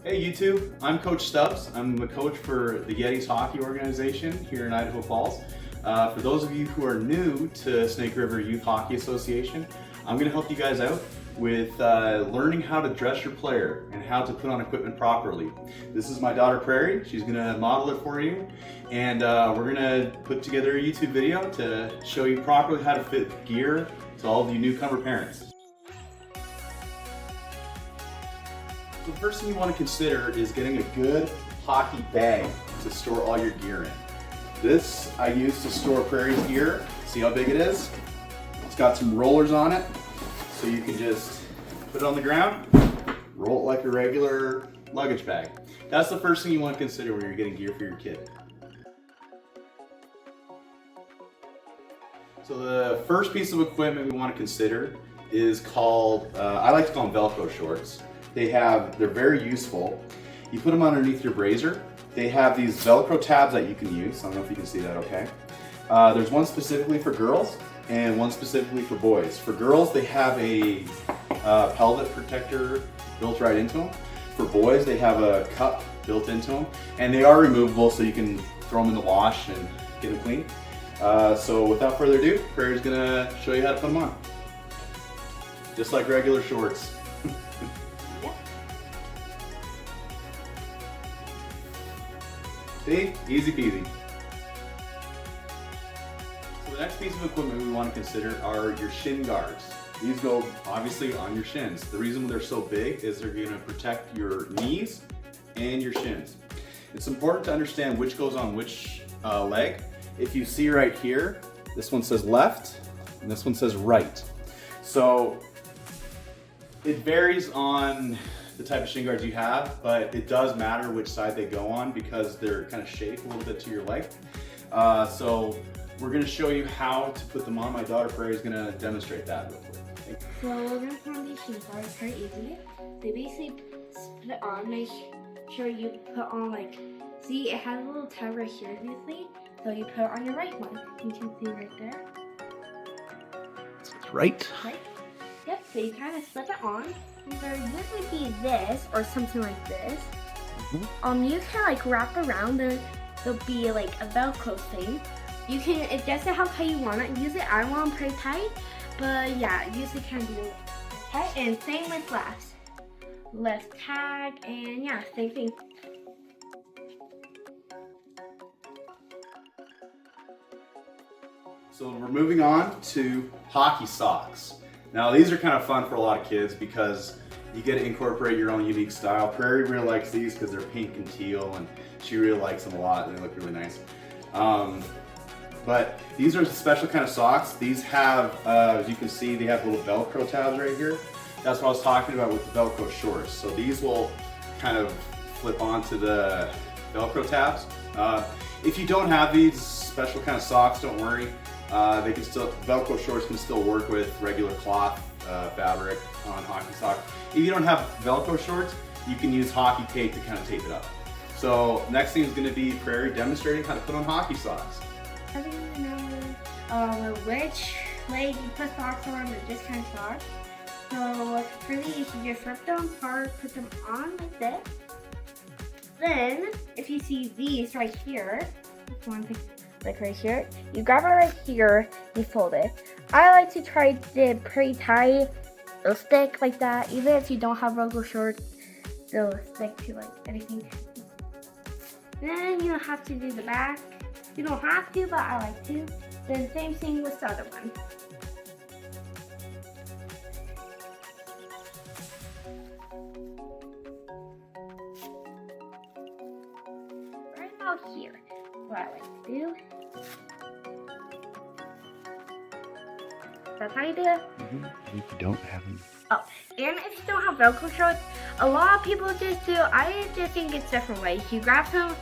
Hey YouTube, I'm Coach Stubbs. I'm the coach for the Yetis hockey organization here in Idaho Falls. For those of you who are new to Snake River Youth Hockey Association, I'm going to help you guys out with learning how to dress your player and how to put on equipment properly. This is my daughter Prairie. She's going to model it for you, and we're going to put together a YouTube video to show you properly how to fit gear to all of you newcomer parents. So the first thing you want to consider is getting a good hockey bag to store all your gear in. This I use to store Prairie's gear. See how big it is? It's got some rollers on it, so you can just put it on the ground, roll it like a regular luggage bag. That's the first thing you want to consider when you're getting gear for your kid. So the first piece of equipment we want to consider is called, I like to call them Velcro shorts. They're very useful. You put them underneath your brazier. They have these Velcro tabs that you can use. I don't know if you can see that okay. There's one specifically for girls and one specifically for boys. For girls, they have a pelvic protector built right into them. For boys, they have a cup built into them, and they are removable, so you can throw them in the wash and get them clean. So without further ado, Prairie's gonna show you how to put them on. Just like regular shorts. See? Easy peasy. So the next piece of equipment we want to consider are your shin guards. These go obviously on your shins. The reason they're so big is they're going to protect your knees and your shins. It's important to understand which goes on which leg. If you see right here, this one says left and this one says right. So it varies on the type of shin guards you have, but it does matter which side they go on because they're kind of shaped a little bit to your leg. So we're going to show you how to put them on. My daughter Prairie is going to demonstrate that real quick. So we're going to put on these shin guards very easily. They basically put it on, make sure you put on see it has a little tab right here obviously, so you put it on your right one. You can see right there. It's right. Right? Yep, so you kind of slip it on. There usually be this or something like this. You can wrap around, there'll be a Velcro thing. You can adjust it how tight you want it. Usually I want them pretty tight, but yeah, usually can be tight. And same with left tag, and yeah, same thing. So we're moving on to hockey socks. Now these are kind of fun for a lot of kids because you get to incorporate your own unique style. Prairie really likes these because they're pink and teal, and she really likes them a lot and they look really nice. But these are a special kind of socks. These have, as you can see, they have little Velcro tabs right here. That's what I was talking about with the Velcro shorts. So these will kind of flip onto the Velcro tabs. If you don't have these special kind of socks, don't worry. Velcro shorts can still work with regular cloth fabric on hockey socks. If you don't have Velcro shorts, you can use hockey tape to kind of tape it up. So next thing is going to be Prairie demonstrating how to put on hockey socks. I don't remember which leg you put socks on, or just kind of socks. So really, you should just rip them apart, put them on like this. Then, if you see these right here, one thing. Right here, you grab it right here, you fold it. I like to try to pretty tight. It'll stick like that. Even if you don't have Velcro shorts, they'll stick to anything. Then you don't have to do the back. You don't have to, but I like to. Then same thing with the other one. Right about here, what I like to do. That's how you do it. If you don't have them. Oh, and if you don't have Velcro shorts, a lot of people just do. I just think it's different ways. You grab some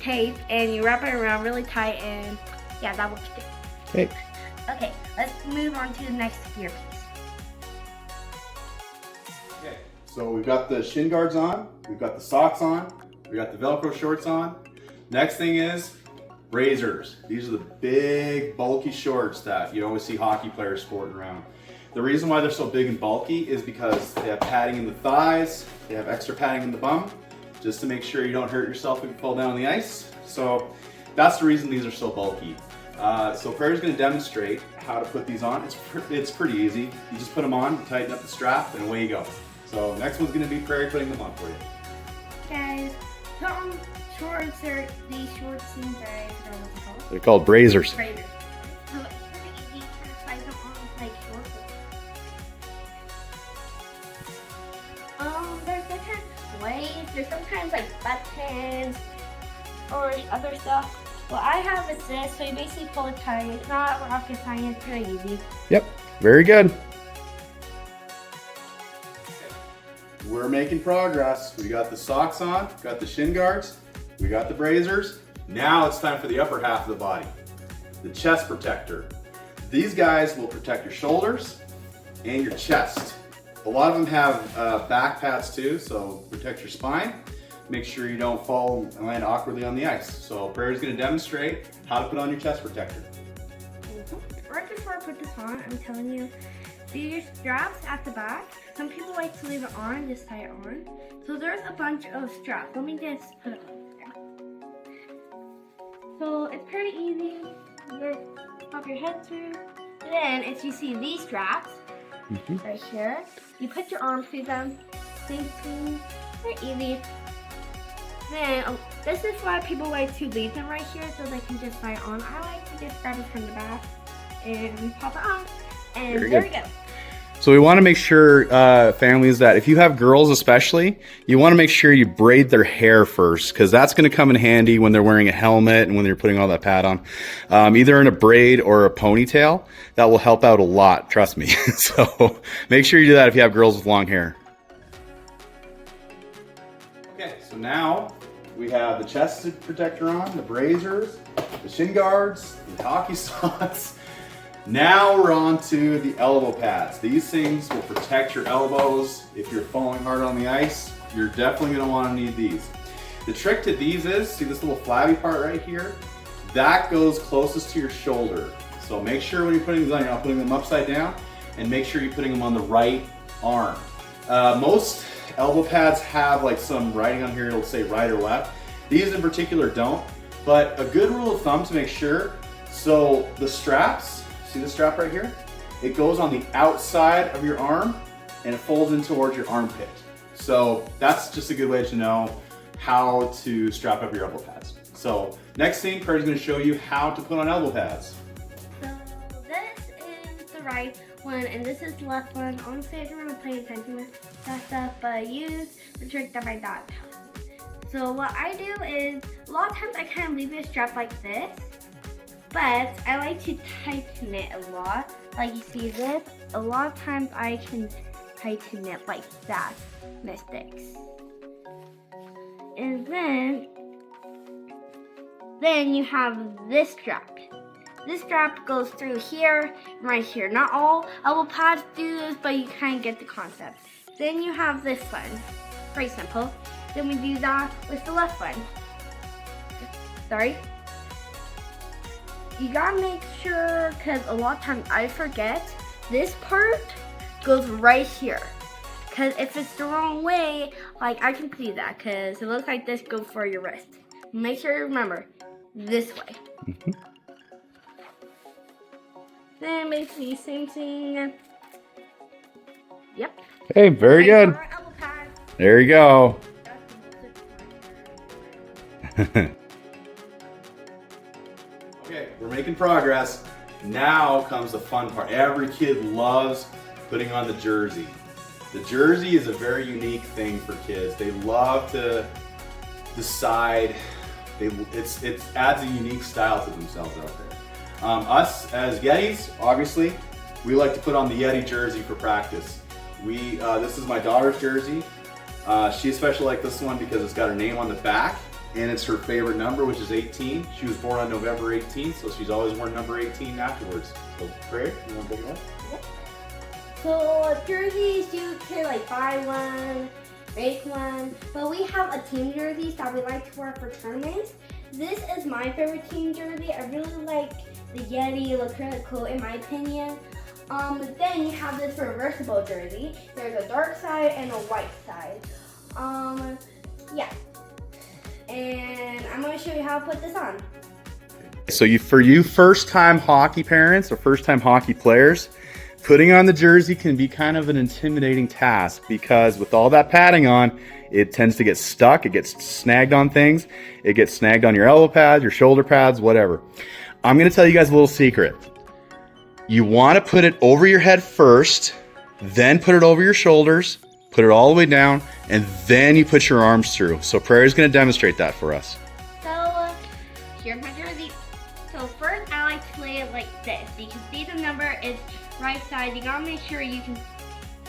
tape and you wrap it around really tight, and yeah, that works too. Okay. Okay, let's move on to the next gear piece. Okay, so we've got the shin guards on, we've got the socks on, we got the Velcro shorts on. Next thing is razors. These are the big, bulky shorts that you always see hockey players sporting around. The reason why they're so big and bulky is because they have padding in the thighs, they have extra padding in the bum, just to make sure you don't hurt yourself if you fall down on the ice. So that's the reason these are so bulky. So Prairie's going to demonstrate how to put these on. It's pretty easy. You just put them on, tighten up the strap, and away you go. So next one's going to be Prairie putting them on for you. Guys, put on shorts, or these shorts seem very, I don't know what they're called. They're called brazers. Braiders. So it's pretty easy to slide them on like shorts. There's different ways. There's sometimes like buttons or other stuff. What I have is this, so you basically pull it tight. It's not rocket science, pretty easy. Yep, very good. We're making progress. We got the socks on, got the shin guards, we got the brazers. Now it's time for the upper half of the body, the chest protector. These guys will protect your shoulders and your chest. A lot of them have back pads too, so protect your spine. Make sure you don't fall and land awkwardly on the ice. So Prairie's going to demonstrate how to put on your chest protector. Right before I put this on, I'm telling you, do your straps at the back. Some people like to leave it on, just tie it on. So there's a bunch of straps. Let me just put it on. So it's pretty easy. You just pop your head through. Then if you see these straps, right here, you put your arms through them. Very easy. Then, this is why people like to leave them right here so they can just tie it on. I like to just grab it from the back and pop it on. And there we go. So we want to make sure, families, that if you have girls especially, you want to make sure you braid their hair first, because that's going to come in handy when they're wearing a helmet and when they're putting all that pad on. Either in a braid or a ponytail. That will help out a lot, trust me. So make sure you do that if you have girls with long hair. Okay, so now we have the chest protector on, the brazers, the shin guards, the hockey socks. Now we're on to the elbow pads. These things will protect your elbows. If you're falling hard on the ice, you're definitely going to want to need these. The trick to these is, see this little flabby part right here? That goes closest to your shoulder. So make sure when you're putting these on, you're not putting them upside down, and make sure you're putting them on the right arm. Most elbow pads have like some writing on here, it'll say right or left. These in particular don't, but a good rule of thumb to make sure, so the straps, see the strap right here? It goes on the outside of your arm and it folds in towards your armpit. So that's just a good way to know how to strap up your elbow pads. So next thing, Prairie's going to show you how to put on elbow pads. So this is the right one and this is the left one. Honestly, I don't really pay attention with that stuff, but I use the trick that my dad tells me. So what I do is, a lot of times I kind of leave it strapped like this, but I like to tighten it a lot. Like you see this, a lot of times I can tighten it like that, mistakes. And then you have this strap. This strap goes through here and right here. Not all elbow pads do this, but you kind of get the concept. Then you have this one, pretty simple. Then we do that with the left one. Sorry. You gotta make sure, because a lot of times I forget, this part goes right here. Because if it's the wrong way, like I can see that, because it looks like this goes for your wrist. Make sure you remember, this way. Then basically same thing. Yep. Okay, very good. There you go. Okay, we're making progress. Now comes the fun part. Every kid loves putting on the jersey. The jersey is a very unique thing for kids. They love to decide. It adds a unique style to themselves out there. Us as Yetis, obviously, we like to put on the Yeti jersey for practice. This is my daughter's jersey. She especially liked this one because it's got her name on the back and it's her favorite number, which is 18. She was born on November 18th, so she's always worn number 18 afterwards. So, Prair, you want to take it away? Yep. So jerseys, you can like buy one, make one, but we have a team jerseys that we like to wear for tournaments. This is my favorite team jersey. I really like the Yeti. It looks really cool in my opinion. But then you have this reversible jersey. There's a dark side and a white side. Yeah, And I'm going to show you how to put this on. So for you first-time hockey parents or first-time hockey players, putting on the jersey can be kind of an intimidating task because with all that padding on, it tends to get stuck, it gets snagged on things, it gets snagged on your elbow pads, your shoulder pads, whatever. I'm gonna tell you guys a little secret. You wanna put it over your head first, then put it over your shoulders, put it all the way down, and then you put your arms through. So Prairie's gonna demonstrate that for us. So, here's my jersey. So first I like to lay it like this. You can see the number is right side. You gotta make sure you can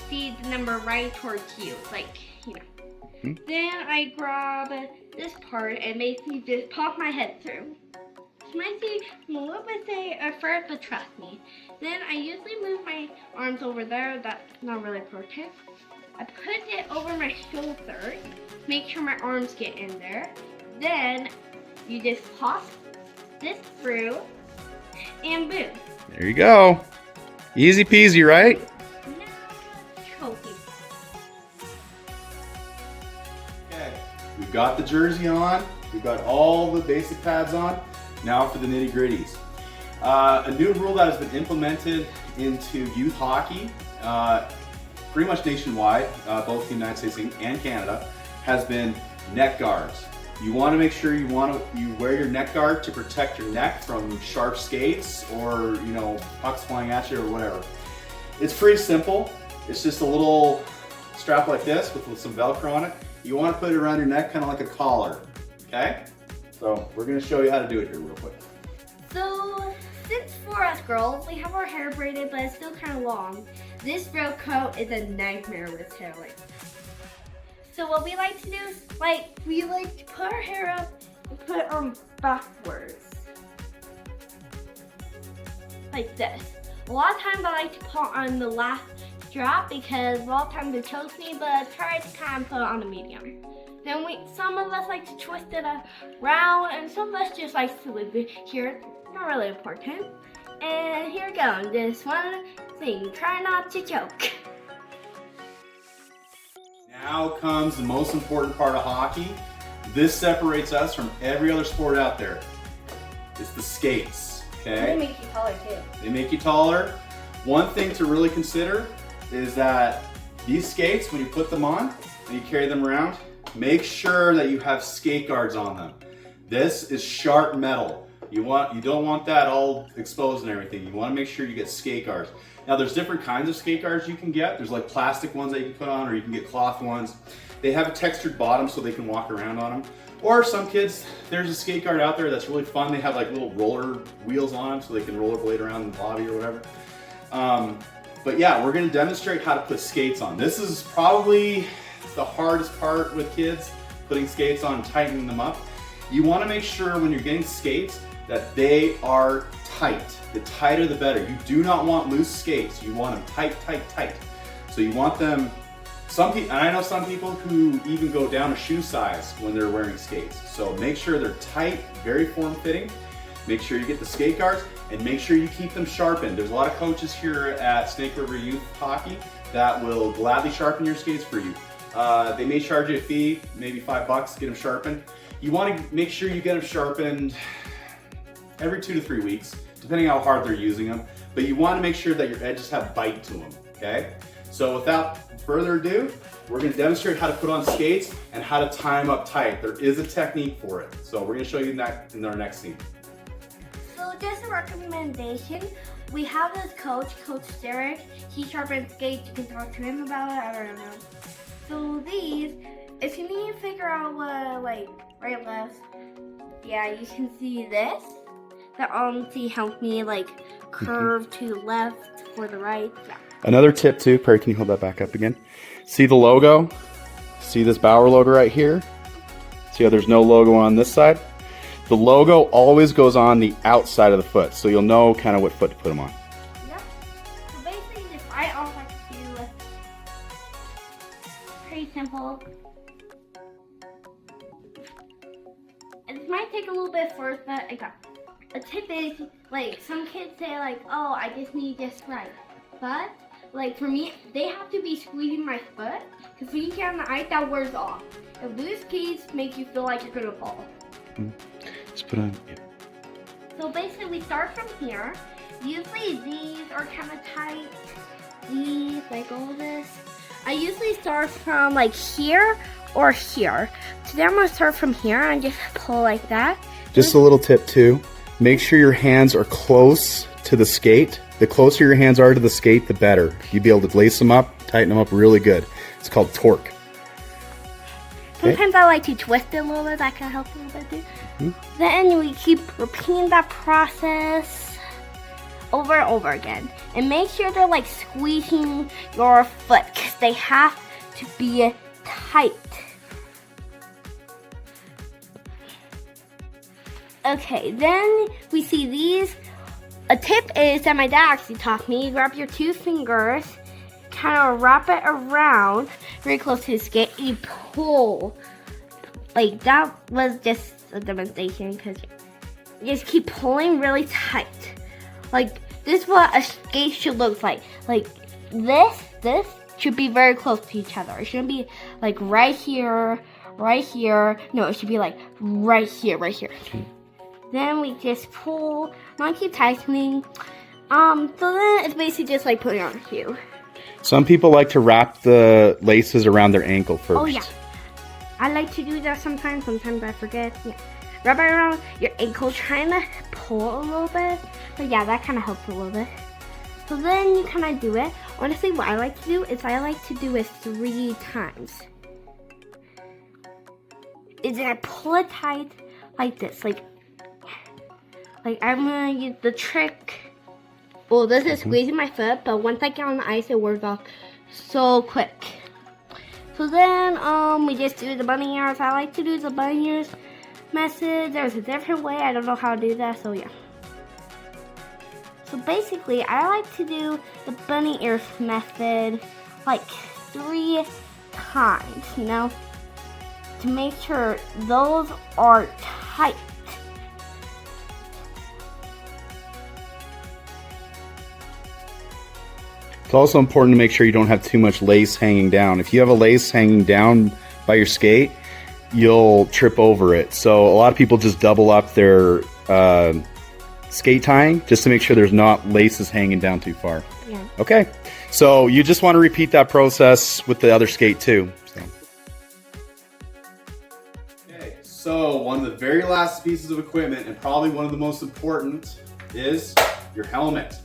see the number right towards you. Like, you know. Then I grab this part and basically just pop my head through. This might seem a little bit say at first, but trust me. Then I usually move my arms over there. That's not really important. I put it over my shoulder, make sure my arms get in there. Then you just pop this through and boom. There you go. Easy peasy, right? Now, choking. Okay, we've got the jersey on. We've got all the basic pads on. Now for the nitty gritties. A new rule that has been implemented into youth hockey, pretty much nationwide, both the United States and Canada, has been neck guards. You want to make sure you wear your neck guard to protect your neck from sharp skates or pucks flying at you or whatever. It's pretty simple. It's just a little strap like this with some Velcro on it. You want to put it around your neck kind of like a collar. Okay? So we're going to show you how to do it here real quick. So since for us girls, we have our hair braided, but it's still kind of long. This Velcro is a nightmare with hair like this. So what we like to do is, we like to put our hair up and put it on backwards. Like this. A lot of times I like to put on the last strap because a lot of times it chokes me, but I try to kind of put it on the medium. Then some of us like to twist it around, and some of us just like to leave it here. Not really important. And here we go. This one thing. Try not to choke. Now comes the most important part of hockey. This separates us from every other sport out there. It's the skates, okay? They make you taller too. They make you taller. One thing to really consider is that these skates, when you put them on and you carry them around, make sure that you have skate guards on them. This is sharp metal. You don't want that all exposed and everything. You want to make sure you get skate guards. Now there's different kinds of skate guards you can get. There's like plastic ones that you can put on, or you can get cloth ones. They have a textured bottom so they can walk around on them. Or some kids, there's a skate guard out there that's really fun. They have like little roller wheels on them so they can rollerblade around in the lobby or whatever. But yeah, we're gonna demonstrate how to put skates on. This is probably the hardest part with kids, putting skates on and tightening them up. You wanna make sure when you're getting skates that they are tight. The tighter the better. You do not want loose skates. You want them tight, tight, tight. So you want them, and I know some people who even go down a shoe size when they're wearing skates. So make sure they're tight, very form-fitting. Make sure you get the skate guards and make sure you keep them sharpened. There's a lot of coaches here at Snake River Youth Hockey that will gladly sharpen your skates for you. They may charge you a fee, maybe $5 to get them sharpened. You want to make sure you get them sharpened every 2 to 3 weeks, depending how hard they're using them. But you want to make sure that your edges have bite to them, okay? So without further ado, we're going to demonstrate how to put on skates and how to tie them up tight. There is a technique for it. So we're going to show you that in our next scene. So just a recommendation, we have this coach, Coach Derek. He sharpens skates. You can talk to him about it. I don't know. So these, if you need to figure out what, right, left, yeah, you can see this. That helped me curve to the left or the right. Yeah. Another tip too, Perry, can you hold that back up again? See the logo? See this Bauer logo right here? See how there's no logo on this side? The logo always goes on the outside of the foot, so you'll know kind of what foot to put them on. Yep. So basically, if I all like to do pretty simple. And this might take a little bit first, but I got a tip is, some kids say oh, I just need this right. But like for me, they have to be squeezing my foot because when you get on the ice, that wears off. A loose case makes you feel like you're gonna fall. Just put on. Yeah. So basically, we start from here. Usually these are kind of tight. These, like all this. I usually start from like here or here. Today I'm gonna start from here and just pull like that. Just a little tip too. Make sure your hands are close to the skate. The closer your hands are to the skate, the better. You'll be able to lace them up, tighten them up really good. It's called torque. Sometimes I like to twist it a little bit. That can help a little bit too. Then we keep repeating that process over and over again. And make sure they're like squeezing your foot because they have to be tight. Okay, then we see these. A tip is that my dad actually taught me. You grab your 2 fingers, kind of wrap it around very close to the skate, and you pull. Like that was just a demonstration because you just keep pulling really tight. Like this is what a skate should look like. Like this should be very close to each other. It shouldn't be like right here, right here. No, it should be like right here, right here. Then we just pull, not keep tightening. So then it's basically just like putting on a shoe. Some people like to wrap the laces around their ankle first. Oh yeah, I like to do that sometimes. Sometimes I forget. Yeah, wrap it around your ankle, trying to pull a little bit. But yeah, that kind of helps a little bit. So then you kind of do it. Honestly, what I like to do is I like to do it 3 times. Is I pull it tight like this, like I'm gonna use the trick. Well, this is squeezing my foot, but once I get on the ice, it wears off so quick. So then, we just do the bunny ears. I like to do the bunny ears method. There's a different way. I don't know how to do that, so yeah. So basically, I like to do the bunny ears method like 3 times, you know, to make sure those are tight. It's also important to make sure you don't have too much lace hanging down. If you have a lace hanging down by your skate, you'll trip over it. So a lot of people just double up their skate tying just to make sure there's not laces hanging down too far. Yeah. Okay, so you just want to repeat that process with the other skate too. Okay, so one of the very last pieces of equipment, and probably one of the most important, is your helmet.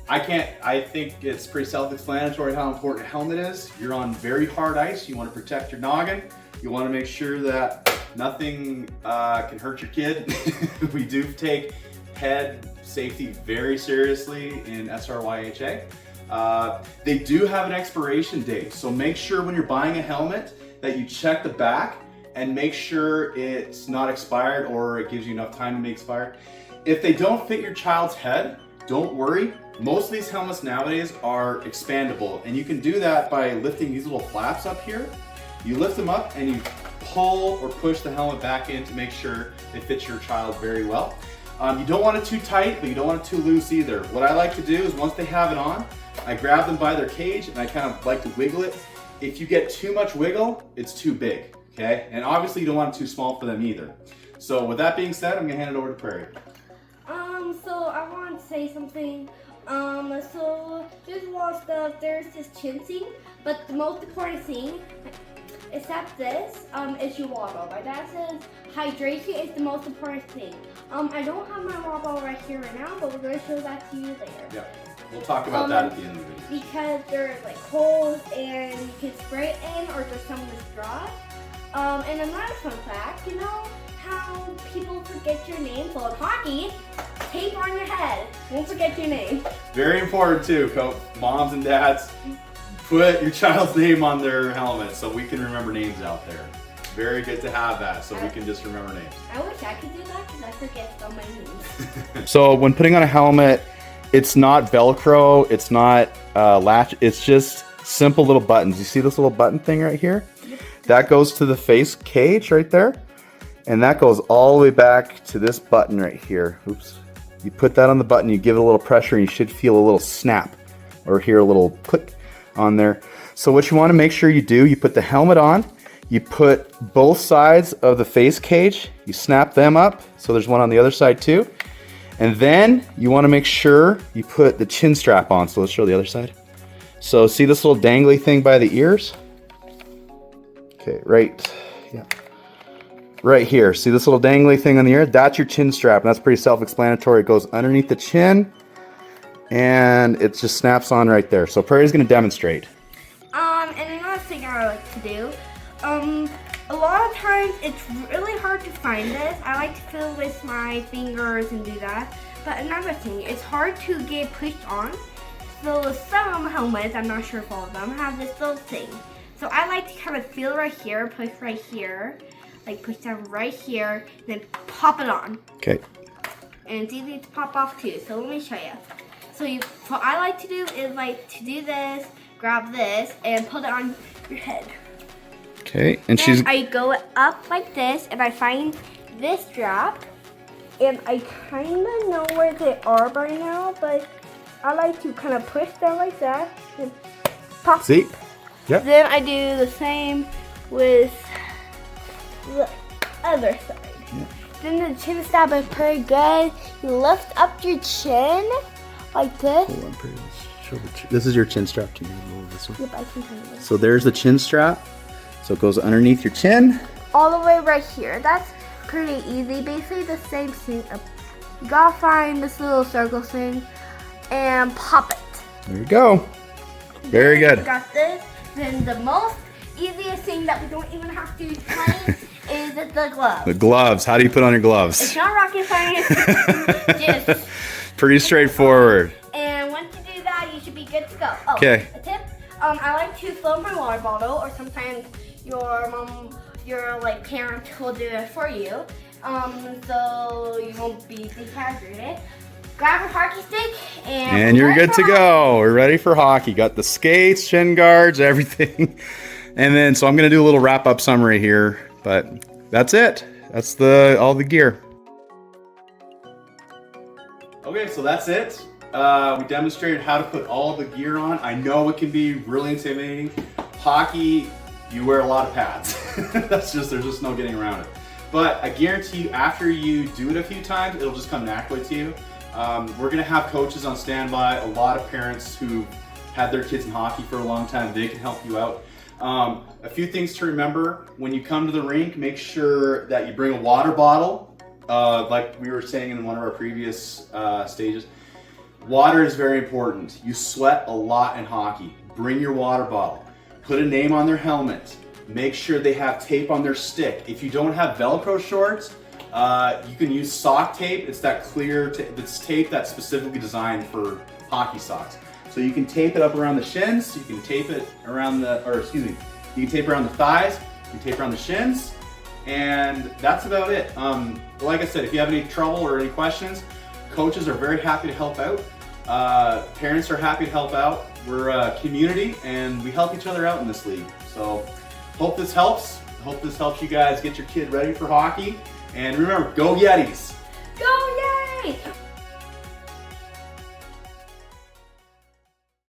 I think it's pretty self-explanatory how important a helmet is. You're on very hard ice. You want to protect your noggin. You want to make sure that nothing can hurt your kid. We do take head safety very seriously in SRYHA. They do have an expiration date, so make sure when you're buying a helmet that you check the back and make sure it's not expired or it gives you enough time to be expired. If they don't fit your child's head, don't worry. Most of these helmets nowadays are expandable, and you can do that by lifting these little flaps up here. You lift them up and you pull or push the helmet back in to make sure it fits your child very well. You don't want it too tight, but you don't want it too loose either. What I like to do is once they have it on, I grab them by their cage and I kind of like to wiggle it. If you get too much wiggle, it's too big, okay? And obviously you don't want it too small for them either. So with that being said, I'm gonna hand it over to Prairie. So I want to say something. So there's a lot of stuff. There's this chintzy, but the most important thing, except this, is your water. My dad says hydration is the most important thing. I don't have my water right here right now, but we're going to show that to you later. Yeah, we'll talk about that at the end of the video. Because there's like holes and you can spray it in, or there's some with straws. And another fun fact, you know how people forget your name? So in hockey, tape on your head. Won't forget your name. Very important too, moms and dads. Put your child's name on their helmet so we can remember names out there. Very good to have that so we can just remember names. I wish I could do that because I forget so many names. So when putting on a helmet, it's not Velcro, it's not latch, it's just simple little buttons. You see this little button thing right here? Yep. That goes to the face cage right there. And that goes all the way back to this button right here. Oops. You put that on the button, you give it a little pressure, and you should feel a little snap or hear a little click on there. So what you want to make sure you do, you put the helmet on, you put both sides of the face cage, you snap them up, so there's one on the other side too. And then you want to make sure you put the chin strap on. So let's show the other side. So see this little dangly thing by the ears? Okay, right here. See this little dangly thing on the ear? That's your chin strap, and that's pretty self-explanatory. It goes underneath the chin, and it just snaps on right there. So Prairie's gonna demonstrate. And another thing I like to do, a lot of times it's really hard to find this. I like to feel with my fingers and do that. But another thing, it's hard to get pushed on. So some helmets, I'm not sure if all of them, have this little thing. So I like to kind of feel right here, push right here, like push down right here, then pop it on. Okay. And it's easy to pop off too, so let me show you. So what I like to do is like to do this, grab this, and put it on your head. Okay, and she's... I go up like this, and I find this strap, and I kind of know where they are by now, but I like to kind of push down like that, and pop. See? Yep. Then I do the same with the other side. Yep. Then the chin strap is pretty good. You lift up your chin like this. Hold on, Prairie. Let's show the chin. This is your chin strap. Can you move this one? Yep, I can turn it. So there's the chin strap. So it goes underneath your chin. All the way right here. That's pretty easy. Basically the same thing. You gotta find this little circle thing and pop it. There you go. Very good. Got this. Then the most easiest thing that we don't even have to explain is the gloves. The gloves. How do you put on your gloves? It's not rocket science. Just pretty straightforward. And once you do that, you should be good to go. Oh, okay. A tip. I like to fill my water bottle, or sometimes your mom, your like parent will do it for you. So you won't be dehydrated. Grab a hockey stick and you're good to go. We're ready for hockey. Got the skates, shin guards, everything. And then, so I'm gonna do a little wrap up summary here, but that's it. That's all the gear. Okay, so that's it. We demonstrated how to put all the gear on. I know it can be really intimidating. Hockey, you wear a lot of pads. There's just no getting around it. But I guarantee you, after you do it a few times, it'll just come naturally to you. We're gonna have coaches on standby, a lot of parents who had their kids in hockey for a long time, they can help you out. A few things to remember, when you come to the rink, make sure that you bring a water bottle. Like we were saying in one of our previous stages, water is very important. You sweat a lot in hockey. Bring your water bottle. Put a name on their helmet. Make sure they have tape on their stick. If you don't have Velcro shorts, you can use sock tape. It's that clear, it's tape that's specifically designed for hockey socks. So you can tape it up around the shins, you can tape it around you can tape around the thighs, you can tape around the shins, and that's about it. Like I said, if you have any trouble or any questions, coaches are very happy to help out. Parents are happy to help out. We're a community and we help each other out in this league. So hope this helps. Hope this helps you guys get your kid ready for hockey. And remember, go Yetis! Go Yetis!